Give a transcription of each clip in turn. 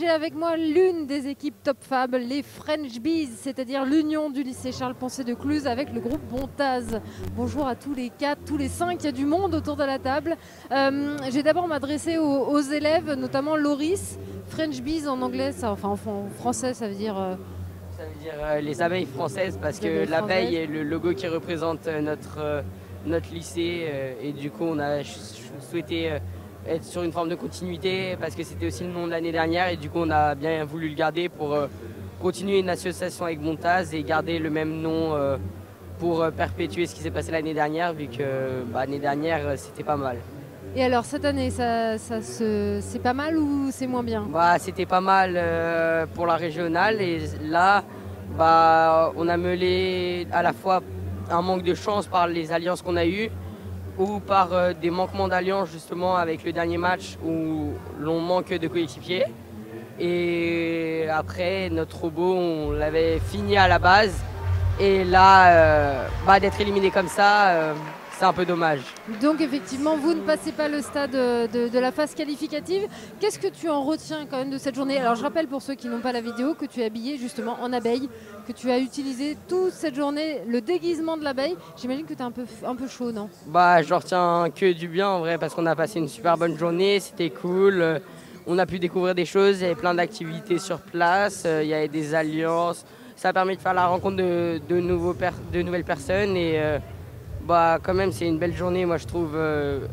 j'ai avec moi l'une des équipes Top Fab, les French Bees, c'est-à-dire l'union du lycée Charles-Poncet de Cluse avec le groupe Bontaz. Bonjour à tous les 4, tous les 5, il y a du monde autour de la table. Je vais d'abord m'adresser aux élèves, notamment Loris. French Bees en anglais, en français ça veut dire... Ça veut dire les abeilles françaises parce que l'abeille est le logo qui représente notre lycée et du coup on a souhaité être sur une forme de continuité parce que c'était aussi le nom de l'année dernière et du coup on a bien voulu le garder pour continuer une association avec Bontaz et garder le même nom pour perpétuer ce qui s'est passé l'année dernière vu que l'année dernière c'était pas mal. Et alors cette année, c'est pas mal ou c'est moins bien? C'était pas mal pour la régionale et là on a meulé à la fois un manque de chance par les alliances qu'on a eues ou par des manquements d'alliance justement avec le dernier match où l'on manque de coéquipiers. Et après notre robot on l'avait fini à la base et là d'être éliminé comme ça c'est un peu dommage. Donc effectivement, vous ne passez pas le stade de la phase qualificative. Qu'est-ce que tu en retiens quand même de cette journée? Alors je rappelle pour ceux qui n'ont pas la vidéo que tu es habillé justement en abeille, que tu as utilisé toute cette journée le déguisement de l'abeille. J'imagine que tu es un peu chaud, non? Je retiens que du bien en vrai parce qu'on a passé une super bonne journée, c'était cool. On a pu découvrir des choses, il y avait plein d'activités sur place, il y avait des alliances. Ça a permis de faire la rencontre de nouvelles personnes et quand même c'est une belle journée moi je trouve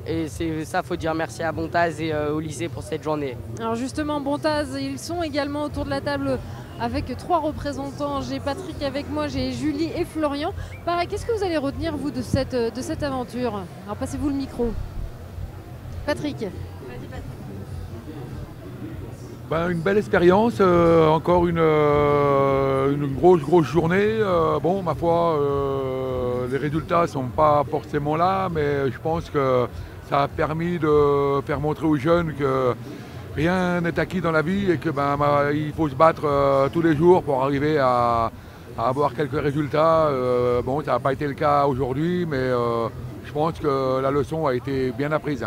et c'est ça, faut dire merci à Bontaz et au lycée pour cette journée. Alors justement Bontaz, ils sont également autour de la table avec 3 représentants. J'ai Patrick avec moi, j'ai Julie et Florian. Pareil, qu'est-ce que vous allez retenir vous de cette aventure? Alors passez-vous le micro. Patrick. Une belle expérience, encore une grosse journée. Ma foi, les résultats ne sont pas forcément là, mais je pense que ça a permis de faire montrer aux jeunes que rien n'est acquis dans la vie et que il faut se battre tous les jours pour arriver à avoir quelques résultats. Ça n'a pas été le cas aujourd'hui, mais je pense que la leçon a été bien apprise.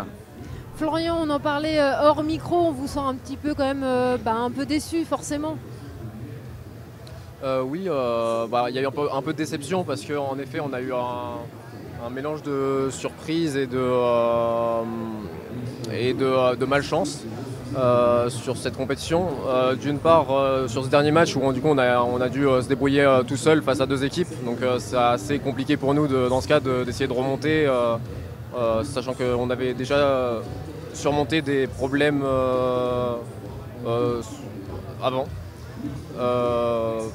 Florian, on en parlait hors micro, on vous sent un petit peu quand même un peu déçu forcément. Oui, il y a eu un peu de déception parce qu'en effet on a eu un mélange de surprise et de malchance sur cette compétition. D'une part sur ce dernier match où du coup on a dû se débrouiller tout seul face à 2 équipes, donc c'est assez compliqué pour nous dans ce cas d'essayer de remonter. Sachant qu'on avait déjà surmonté des problèmes avant.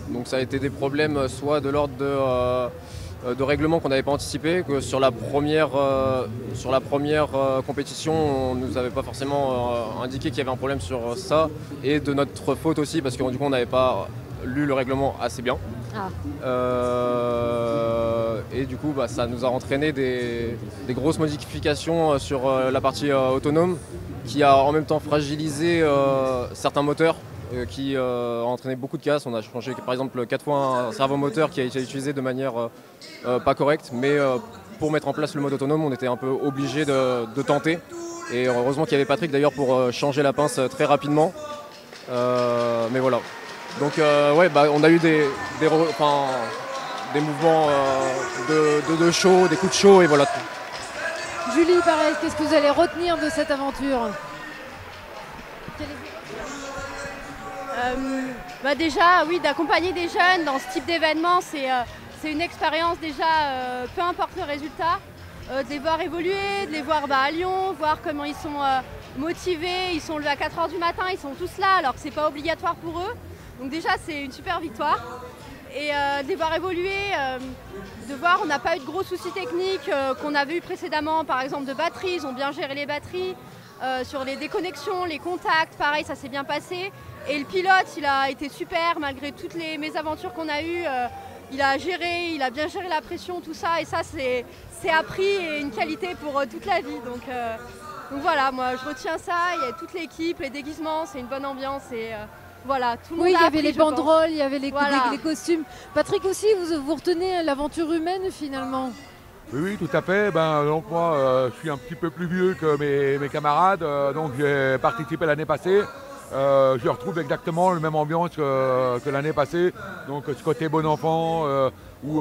Donc ça a été des problèmes soit de l'ordre de règlement qu'on n'avait pas anticipé, que sur la première compétition on ne nous avait pas forcément indiqué qu'il y avait un problème sur ça, et de notre faute aussi parce que du coup on n'avait pas lu le règlement assez bien. Et du coup ça nous a entraîné des grosses modifications sur la partie autonome qui a en même temps fragilisé certains moteurs qui a entraîné beaucoup de casse. On a changé par exemple 4 fois un servomoteur qui a été utilisé de manière pas correcte, mais pour mettre en place le mode autonome on était un peu obligé de tenter, et heureusement qu'il y avait Patrick d'ailleurs pour changer la pince très rapidement, mais voilà. Donc on a eu des mouvements de chaud, des coups de chaud, et voilà. Julie, pareil, qu'est-ce que vous allez retenir de cette aventure? Déjà, oui, d'accompagner des jeunes dans ce type d'événement, c'est une expérience déjà, peu importe le résultat, de les voir évoluer, de les voir à Lyon, voir comment ils sont motivés, ils sont levés à 4 h du matin, ils sont tous là alors que c'est pas obligatoire pour eux. Donc déjà c'est une super victoire, et de les voir évoluer, de voir on n'a pas eu de gros soucis techniques qu'on avait eu précédemment, par exemple de batterie, ils ont bien géré les batteries, sur les déconnexions, les contacts, pareil ça s'est bien passé, et le pilote il a été super malgré toutes les mésaventures qu'on a eues, il a bien géré la pression, tout ça, et ça c'est appris et une qualité pour toute la vie. Donc voilà, moi je retiens ça, il y a toute l'équipe, les déguisements, c'est une bonne ambiance, et voilà, tout le monde il y a avait appris, les je pense. banderoles, il y avait les Voilà. costumes. Patrick aussi, vous retenez l'aventure humaine finalement? Oui, tout à fait. Donc moi, je suis un petit peu plus vieux que mes camarades, donc j'ai participé l'année passée. Je retrouve exactement la même ambiance que l'année passée. Donc ce côté bon enfant où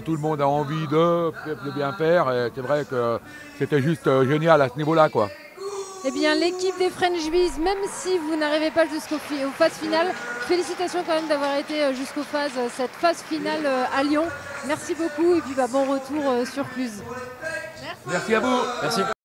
tout le monde a envie de bien faire. Et c'est vrai que c'était juste génial à ce niveau-là, quoi. Eh bien, l'équipe des French Bees, même si vous n'arrivez pas aux phases finales, félicitations quand même d'avoir été jusqu'aux phases, cette phase finale à Lyon. Merci beaucoup et puis bon retour sur Cluse. Merci à vous. Merci.